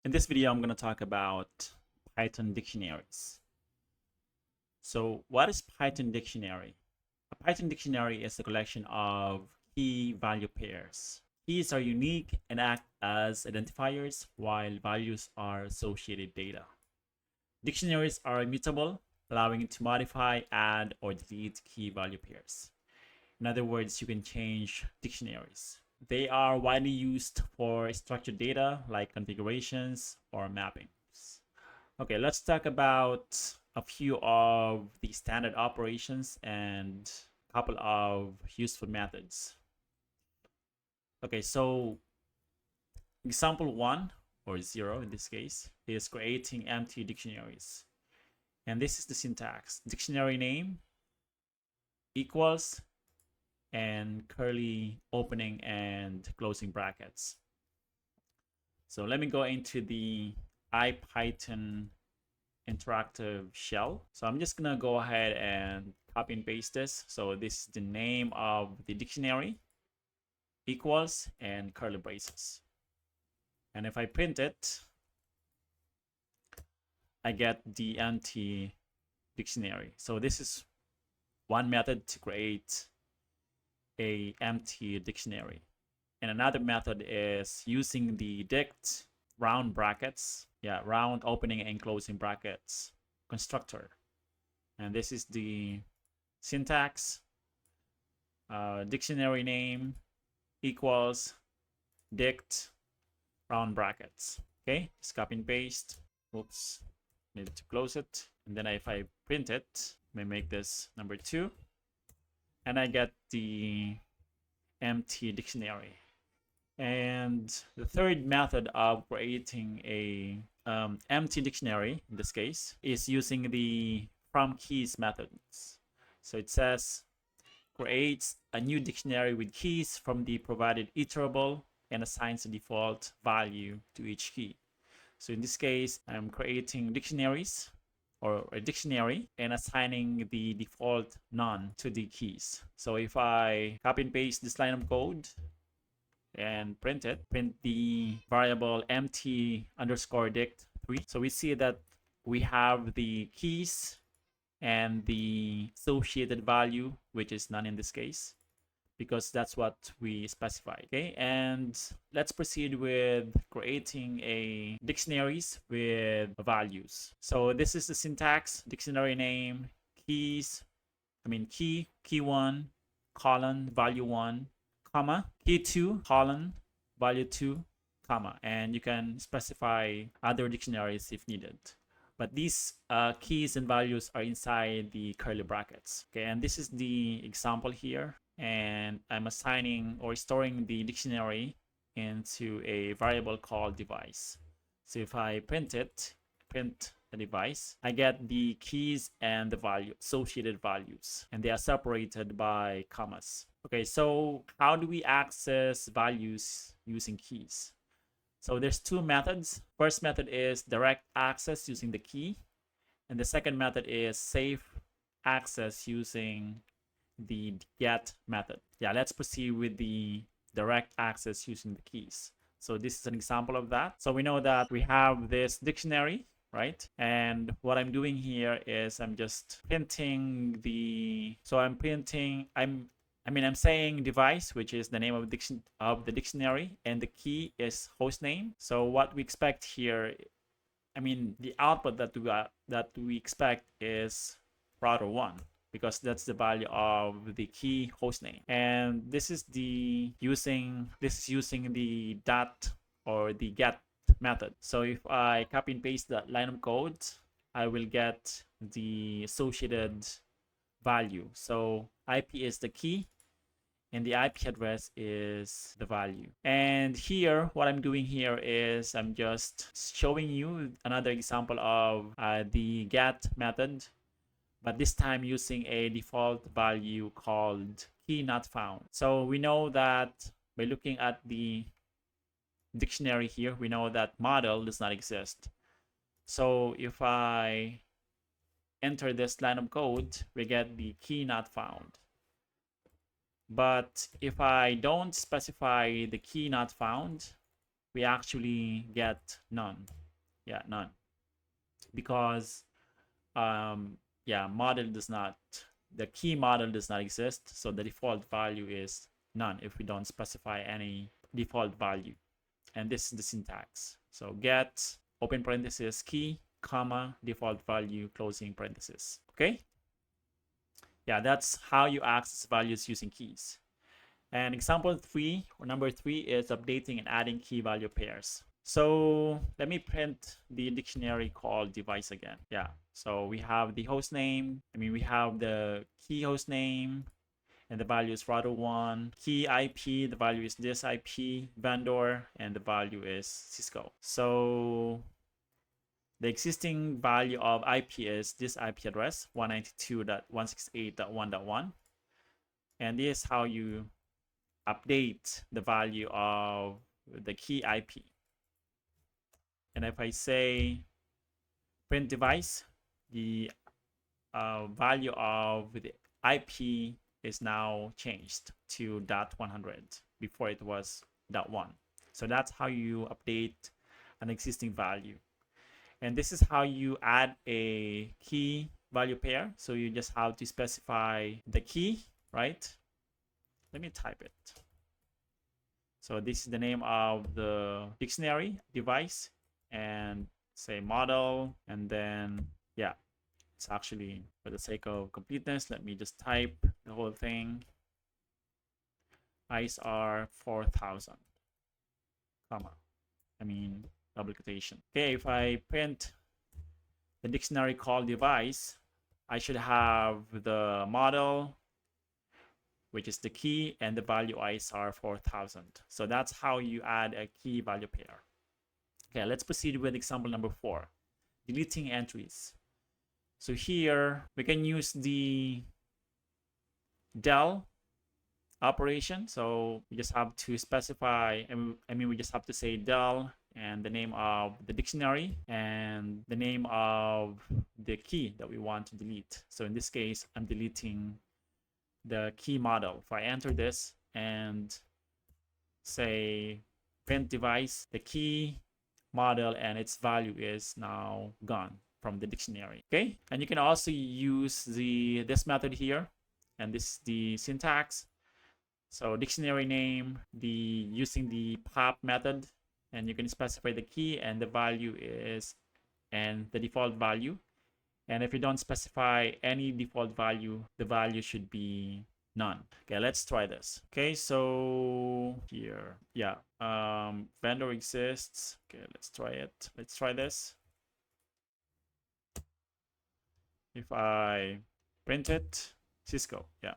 In this video, I'm going to talk about Python dictionaries. So what is Python dictionary? A Python dictionary is a collection of key value pairs. Keys are unique and act as identifiers, while values are associated data. Dictionaries are immutable, allowing you to modify, add, or delete key value pairs. In other words, you can change dictionaries. They are widely used for structured data like configurations or mappings. Okay, let's talk about a few of the standard operations and a couple of useful methods. Okay, so example 1 or 0 in this case is creating empty dictionaries. And this is the syntax. Dictionary name equals and curly opening and closing brackets. So let me go into the IPython interactive shell. So I'm just gonna go ahead and copy and paste this. So this is the name of the dictionary equals and curly braces. And if I print it, I get the empty dictionary. So this is one method to create a empty dictionary. And another method is using the dict round brackets, round opening and closing brackets constructor. And this is the syntax. Dictionary name equals dict round brackets. Okay, just copy and paste. Oops, need to close it. And then if I print it, I make this number 2, and I get the empty dictionary. And the third method of creating a empty dictionary, in this case, is using the from keys methods. So it says creates a new dictionary with keys from the provided iterable and assigns a default value to each key. So in this case, I'm creating dictionaries or a dictionary and assigning the default none to the keys. So if I copy and paste this line of code and print it, print the variable empty underscore dict3. So we see that we have the keys and the associated value, which is none in this case, because that's what we specified. Okay, and let's proceed with creating a dictionaries with values. So this is the syntax: dictionary name, key 1, colon, value 1, comma, key 2, colon, value 2, comma, and you can specify other dictionaries if needed. But these keys and values are inside the curly brackets. Okay, and this is the example here. And I'm assigning or storing the dictionary into a variable called device. So if I print it, print the device, I get the keys and the value, associated values, and they are separated by commas. Okay, so how do we access values using keys? So there's two methods. First method is direct access using the key, and the second method is safe access using the get method. Let's proceed with the direct access using the keys. So this is an example of that. So we know that we have this dictionary, right? And what I'm doing here is I'm just printing the, so I'm printing, I'm saying device, which is the name of the dictionary, and the key is hostname. So what we expect here, the output that we expect is router 1, because that's the value of the key hostname. And this is using the dot or the get method. So if I copy and paste that line of code, I will get the associated value. So IP is the key and the IP address is the value. And here, what I'm doing here is I'm just showing you another example of the get method, but this time using a default value called key not found. So we know that by looking at the dictionary here, we know that model does not exist. So if I enter this line of code, we get the key not found. But if I don't specify the key not found, we actually get none. Yeah, none. Because model does not, the key model does not exist, so the default value is none if we don't specify any default value. And this is the syntax. So get open parenthesis key, comma, default value, closing parenthesis. Okay? Yeah, that's how you access values using keys. And example 3 or number 3 is updating and adding key value pairs. So let me print the dictionary called device again. Yeah, so we have the host name. We have the key host name, and the value is router1. Key IP, the value is this IP. Vendor, and the value is Cisco. So the existing value of IP is this IP address, 192.168.1.1. And this is how you update the value of the key IP. And if I say print device, the value of the IP is now changed to .100. Before it was .1. So that's how you update an existing value. And this is how you add a key value pair. So you just have to specify the key, right? Let me type it. So this is the name of the dictionary device, and say model, and then yeah, it's actually, for the sake of completeness, let me just type the whole thing. I's are 4,000, comma, double quotation. Okay, if I print the dictionary called device, I should have the model, which is the key, and the value I's are 4,000. So that's how you add a key value pair. Okay, let's proceed with example number 4, deleting entries. So here we can use the del operation. So we just have to specify, we just have to say del and the name of the dictionary and the name of the key that we want to delete. So in this case, I'm deleting the key model. If I enter this and say print device, the key model and its value is now gone from the dictionary. Okay, and you can also use this method here, and this is the syntax. So dictionary name, using the pop method, and you can specify the key and the value is, and the default value. And if you don't specify any default value, the value should be none. Okay, let's try this. Okay, so here, yeah, vendor exists. Okay, let's try it. Let's try this. If I print it, Cisco, yeah.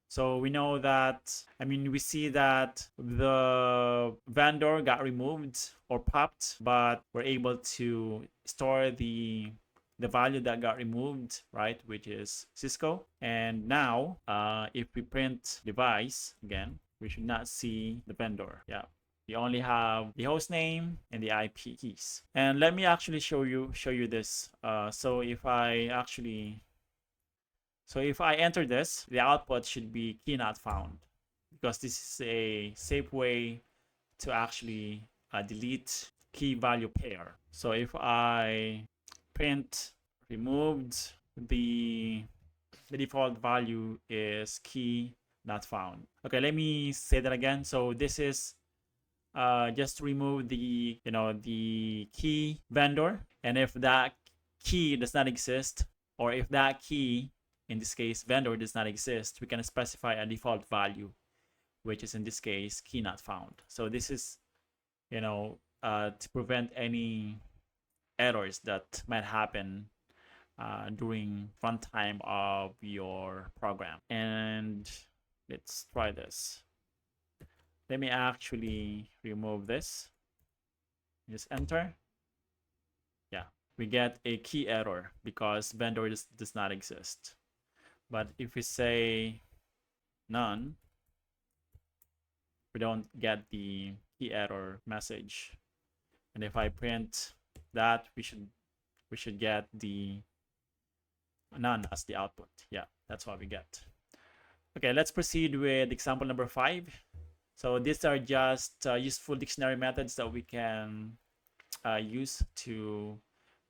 So we know that, we see that the vendor got removed or popped, but we're able to store the value that got removed, right, which is Cisco. And now if we print device again, we should not see the vendor. Yeah, we only have the host name and the IP keys. And let me actually show you this. So if I enter this, the output should be key not found, because this is a safe way to actually delete key value pair. So if I print removed, the default value is key not found. Okay, let me say that again. So this is just to remove the key vendor, and if that key does not exist, or if that key, in this case vendor, does not exist, we can specify a default value, which is in this case key not found. So this is to prevent any errors that might happen during runtime of your program. And let's try this. Let me actually remove this. Just enter. Yeah, we get a key error because vendor does not exist. But if we say none, we don't get the key error message. And if I print that, we should get the none as the output. Yeah, that's what we get. Okay, let's proceed with example number 5. So these are just useful dictionary methods that we can use to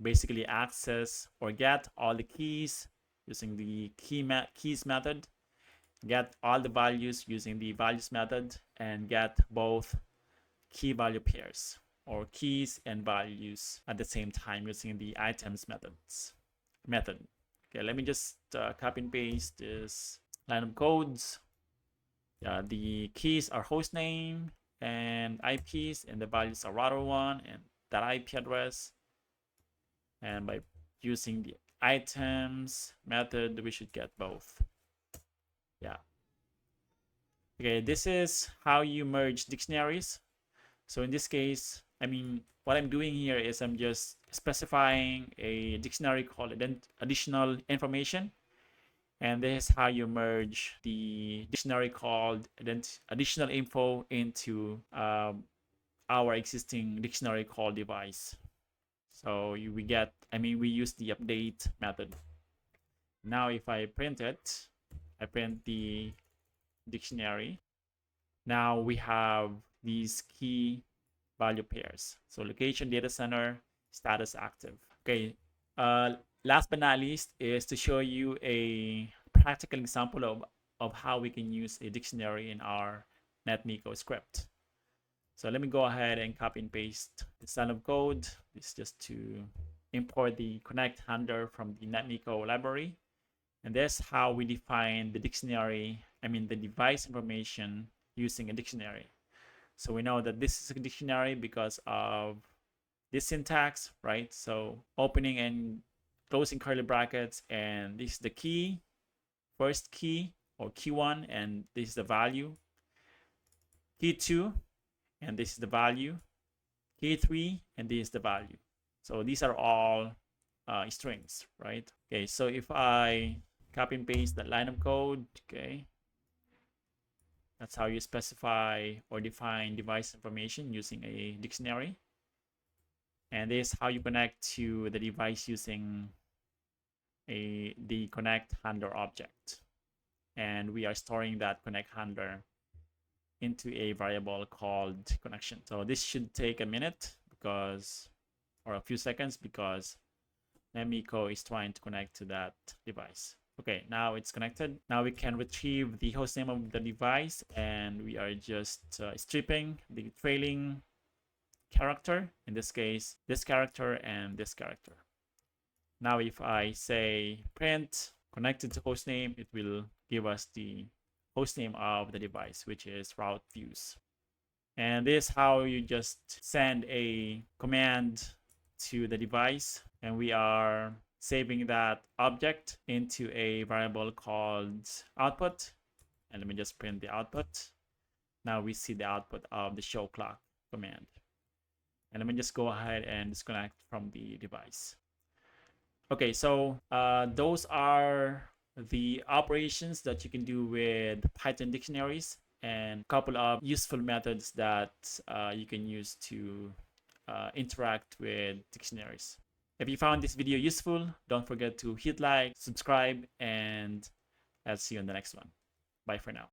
basically access or get all the keys using the keys method, get all the values using the values method, and get both key value pairs or keys and values at the same time using the items method. Okay, let me just copy and paste this line of codes. The keys are hostname and IPs, and the values are router 1 and that IP address. And by using the items method, we should get both. Yeah. Okay, this is how you merge dictionaries. So in this case, I mean, what I'm doing here is I'm just specifying a dictionary called additional information. And this is how you merge the dictionary called additional info into our existing dictionary called device. So we use the update method. Now if I print it, I print the dictionary. Now we have these key value pairs. So location, data center, status active. Okay, last but not least is to show you a practical example of how we can use a dictionary in our NetMiko script. So let me go ahead and copy and paste this line of code. This is just to import the connect handler from the NetMiko library. And that's how we define the dictionary, the device information using a dictionary. So we know that this is a dictionary because of this syntax, right? So opening and closing curly brackets, and this is the key, first key or key 1, and this is the value. Key 2, and this is the value. Key 3, and this is the value. So these are all strings, right? Okay, so if I copy and paste that line of code, okay, that's how you specify or define device information using a dictionary. And this is how you connect to the device using the connect handler object. And we are storing that connect handler into a variable called connection. So this should take a minute or a few seconds because NetMiko is trying to connect to that device. Okay, now it's connected. Now we can retrieve the hostname of the device, and we are just stripping the trailing character, in this case, this character and this character. Now if I say print connected to hostname, it will give us the hostname of the device, which is route views. And this is how you just send a command to the device, and we are saving that object into a variable called output. And let me just print the output. Now we see the output of the show clock command. And let me just go ahead and disconnect from the device. Okay, so those are the operations that you can do with Python dictionaries, and a couple of useful methods that you can use to interact with dictionaries. If you found this video useful, don't forget to hit like, subscribe, and I'll see you in the next one. Bye for now.